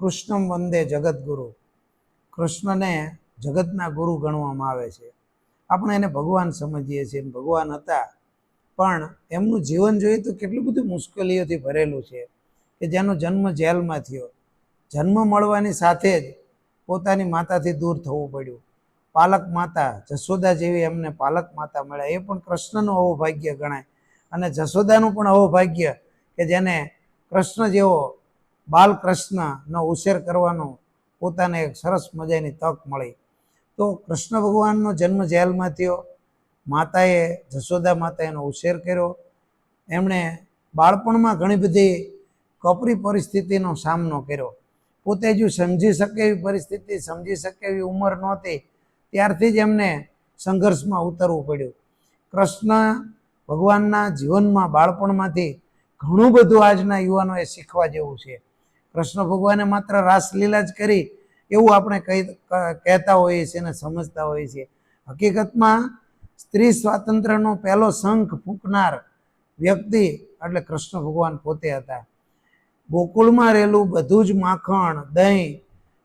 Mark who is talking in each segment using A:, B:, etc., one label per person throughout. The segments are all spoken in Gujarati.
A: કૃષ્ણમ વંદે જગદગુરુ. કૃષ્ણને જગતના ગુરુ ગણવામાં આવે છે. આપણે એને ભગવાન સમજીએ છીએ, ભગવાન હતા, પણ એમનું જીવન જોઈએ તો કેટલું બધું મુશ્કેલીઓથી ભરેલું છે કે જેનો જન્મ જેલમાં થયો. જન્મ મળવાની સાથે જ પોતાની માતાથી દૂર થવું પડ્યું. પાલક માતા જશોદા જેવી એમને પાલક માતા મળ્યા, એ પણ કૃષ્ણનું અહોભાગ્ય ગણાય. અને જશોદાનું પણ અહોભાગ્ય કે જેને કૃષ્ણ જેવો બાલકૃષ્ણનો ઉછેર કરવાનો પોતાને એક સરસ મજાની તક મળી. તો કૃષ્ણ ભગવાનનો જન્મ જેલમાં થયો. માતાએ જશોદા માતા એનો ઉછેર કર્યો. એમણે બાળપણમાં ઘણી બધી કપરી પરિસ્થિતિનો સામનો કર્યો. પોતે જો સમજી શકે એવી પરિસ્થિતિ, સમજી શકે એવી ઉંમર નહોતી, ત્યારથી જ એમને સંઘર્ષમાં ઉતરવું પડ્યું. કૃષ્ણ ભગવાનના જીવનમાં બાળપણમાંથી ઘણું બધું આજના યુવાનોએ શીખવા જેવું છે. કૃષ્ણ ભગવાને માત્ર રાસલીલા જ કરી એવું આપણે કહેતા હોઈએ છીએ અને સમજતા હોઈએ છીએ. હકીકતમાં સ્ત્રી સ્વાતંત્ર્યનો પહેલો શંખ ફૂંકનાર વ્યક્તિ એટલે કૃષ્ણ ભગવાન પોતે હતા. ગોકુળમાં રહેલું બધું જ માખણ, દહીં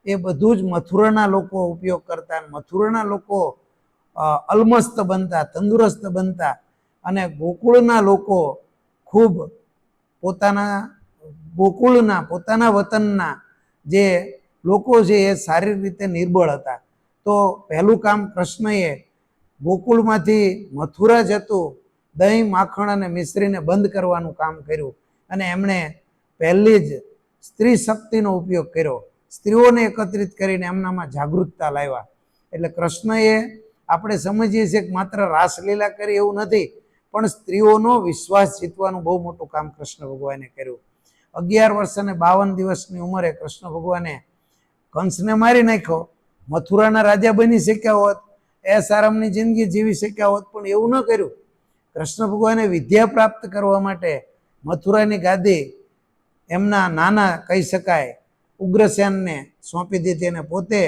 A: એ બધું જ મથુરાના લોકો ઉપયોગ કરતા. મથુરાના લોકો અલમસ્ત બનતા, તંદુરસ્ત બનતા. અને ગોકુળના લોકો ખૂબ પોતાના વતનના જે લોકો છે એ સારી રીતે નિર્બળ હતા. તો પહેલું કામ કૃષ્ણએ ગોકુળમાંથી મથુરા જતું દહીં, માખણ અને મિશ્રીને બંધ કરવાનું કામ કર્યું. અને એમણે પહેલી જ સ્ત્રી શક્તિનો ઉપયોગ કર્યો. સ્ત્રીઓને એકત્રિત કરીને એમનામાં જાગૃતતા લાવ્યા. એટલે કૃષ્ણએ આપણે સમજીએ છીએ કે માત્ર રાસલીલા કરી એવું નથી, પણ સ્ત્રીઓનો વિશ્વાસ જીતવાનું બહુ મોટું કામ કૃષ્ણ ભગવાને કર્યું. 11 વર્ષ અને 52 દિવસની ઉંમરે કૃષ્ણ ભગવાને કંસને મારી નાખ્યો. મથુરાના રાજા બની શક્યા હોત, આરામની જિંદગી જીવી શક્યા હોત, પણ એવું ન કર્યું. કૃષ્ણ ભગવાને વિદ્યા પ્રાપ્ત કરવા માટે મથુરાની ગાદી એમના નાના કહી શકાય ઉગ્રસેનને સોંપી દીધી. અને પોતે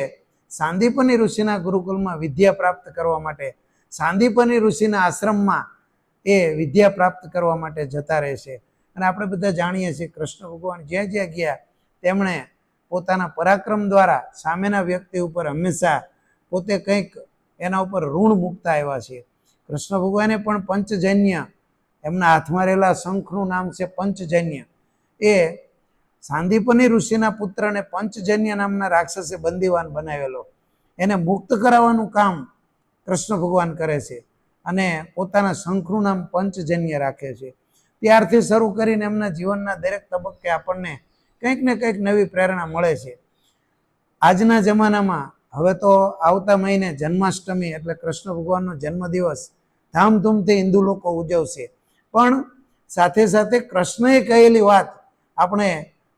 A: સાંદીપની ઋષિના ગુરુકુલમાં વિદ્યા પ્રાપ્ત કરવા માટે, સાંદીપની ઋષિના આશ્રમમાં એ વિદ્યા પ્રાપ્ત કરવા માટે જતા રહેશે. અને આપણે બધા જાણીએ છીએ કૃષ્ણ ભગવાન જ્યાં જ્યાં ગયા તેમણે પોતાના પરાક્રમ દ્વારા સામેના વ્યક્તિ ઉપર હંમેશા પોતે કંઈક એના ઉપર ઋણ મૂકતા આવ્યા છે. કૃષ્ણ ભગવાને પણ પંચજન્ય, એમના હાથમાં રહેલા શંખનું નામ છે પંચજન્ય. એ સાંદીપની ઋષિના પુત્રને પંચજન્ય નામના રાક્ષસે બંદીવાન બનાવેલો. એને મુક્ત કરાવવાનું કામ કૃષ્ણ ભગવાન કરે છે અને પોતાના શંખનું નામ પંચજન્ય રાખે છે. ત્યારથી શરૂ કરીને એમના જીવનના દરેક તબક્કે આપણને કંઈક ને કંઈક નવી પ્રેરણા મળે છે. આજના જમાનામાં હવે તો આવતા મહિને જન્માષ્ટમી એટલે કૃષ્ણ ભગવાનનો જન્મદિવસ ધામધૂમથી હિન્દુ લોકો ઉજવશે. પણ સાથે સાથે કૃષ્ણએ કહેલી વાત આપણે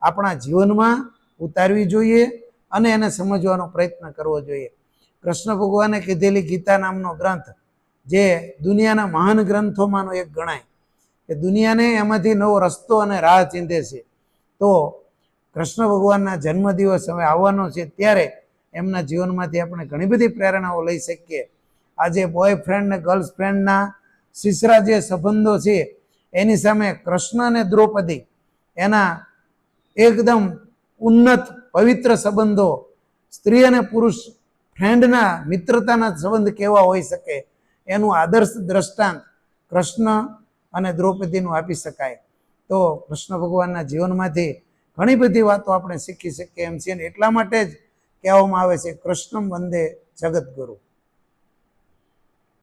A: આપણા જીવનમાં ઉતારવી જોઈએ અને એને સમજવાનો પ્રયત્ન કરવો જોઈએ. કૃષ્ણ ભગવાને કીધેલી ગીતા નામનો ગ્રંથ, જે દુનિયાના મહાન ગ્રંથોમાંનો એક ગણાય, કે દુનિયાને એમાંથી નવો રસ્તો અને રાહ ચીંધે છે. તો કૃષ્ણ ભગવાનના જન્મદિવસ હવે આવવાનો છે, ત્યારે એમના જીવનમાંથી આપણે ઘણી બધી પ્રેરણાઓ લઈ શકીએ. આજે બોયફ્રેન્ડ ને ગર્લફ્રેન્ડના સીસરા જે સંબંધો છે એની સામે કૃષ્ણ અને દ્રૌપદી એના એકદમ ઉન્નત પવિત્ર સંબંધો, સ્ત્રી અને પુરુષ ફ્રેન્ડના મિત્રતાના સંબંધ કેવા હોઈ શકે એનું આદર્શ દ્રષ્ટાંત કૃષ્ણ અને દ્રૌપદીનું આપી શકાય. તો કૃષ્ણ ભગવાનના જીવનમાંથી ઘણી બધી વાતો આપણે શીખી શકીએ એમ છે. એટલા માટે જ કહેવામાં આવે છે કૃષ્ણમ વંદે જગદગુરુ.